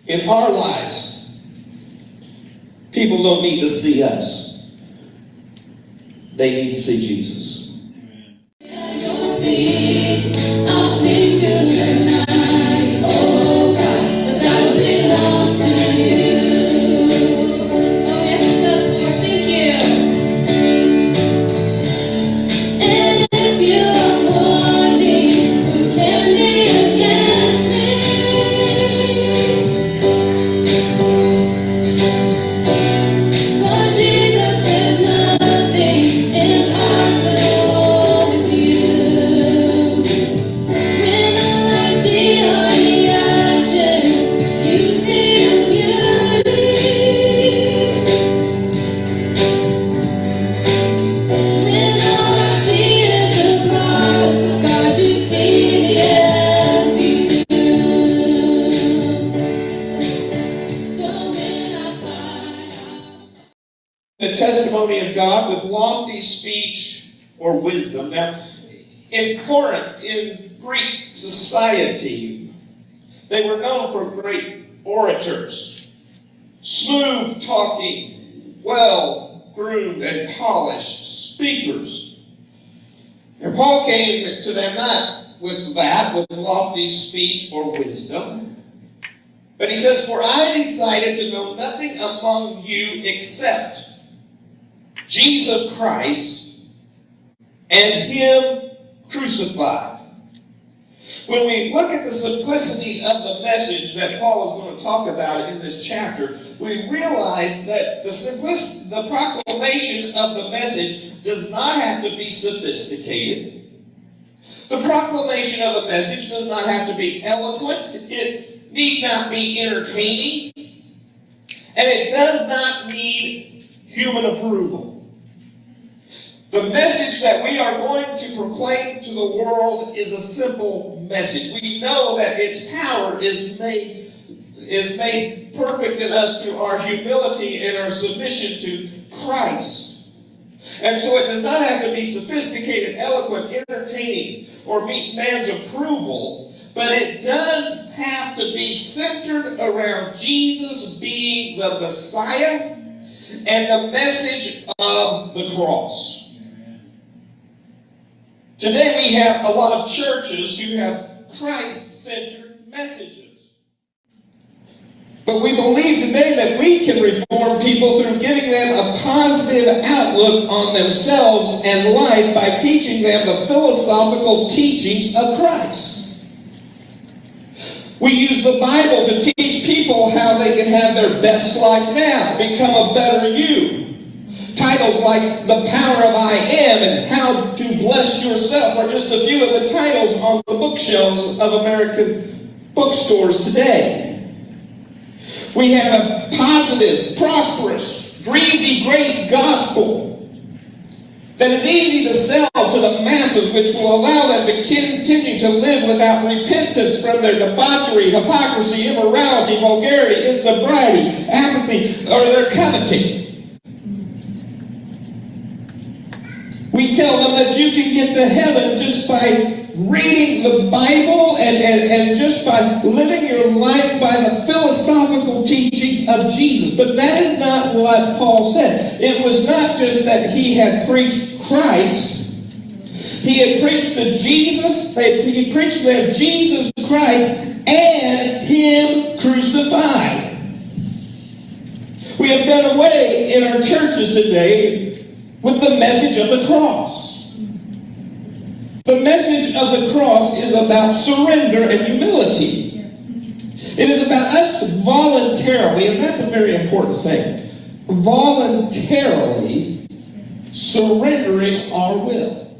In our lives, people don't need to see us. They need to see Jesus. The testimony of God with lofty speech or wisdom. Now, in Corinth, in Greek society, they were known for great orators, smooth talking, well-groomed and polished speakers. And Paul came to them not with that, with lofty speech or wisdom, but he says, "For I decided to know nothing among you except Jesus Christ and Him crucified." When we look at the simplicity of the message that Paul is going to talk about in this chapter, we realize that the proclamation of the message does not have to be sophisticated. The proclamation of the message does not have to be eloquent. It need not be entertaining. And it does not need human approval. The message that we are going to proclaim to the world is a simple message. We know that its power is made perfect in us through our humility and our submission to Christ. And so it does not have to be sophisticated, eloquent, entertaining, or meet man's approval, but it does have to be centered around Jesus being the Messiah and the message of the cross. Today we have a lot of churches who have Christ-centered messages. But we believe today that we can reform people through giving them a positive outlook on themselves and life by teaching them the philosophical teachings of Christ. We use the Bible to teach people how they can have their best life now, become a better you. Titles like The Power of I Am and How to Bless Yourself are just a few of the titles on the bookshelves of American bookstores today. We have a positive, prosperous, greasy grace gospel that is easy to sell to the masses, which will allow them to continue to live without repentance from their debauchery, hypocrisy, immorality, vulgarity, insobriety, apathy, or their coveting. We tell them that you can get to heaven just by reading the Bible and just by living your life by the philosophical teachings of Jesus. But that is not what Paul said. It was not just that he had preached Christ. He had preached to Jesus. He preached to them Jesus Christ and Him crucified. We have done away in our churches today with the message of the cross. The message of the cross is about surrender and humility. It is about us voluntarily, and that's a very important thing, voluntarily surrendering our will.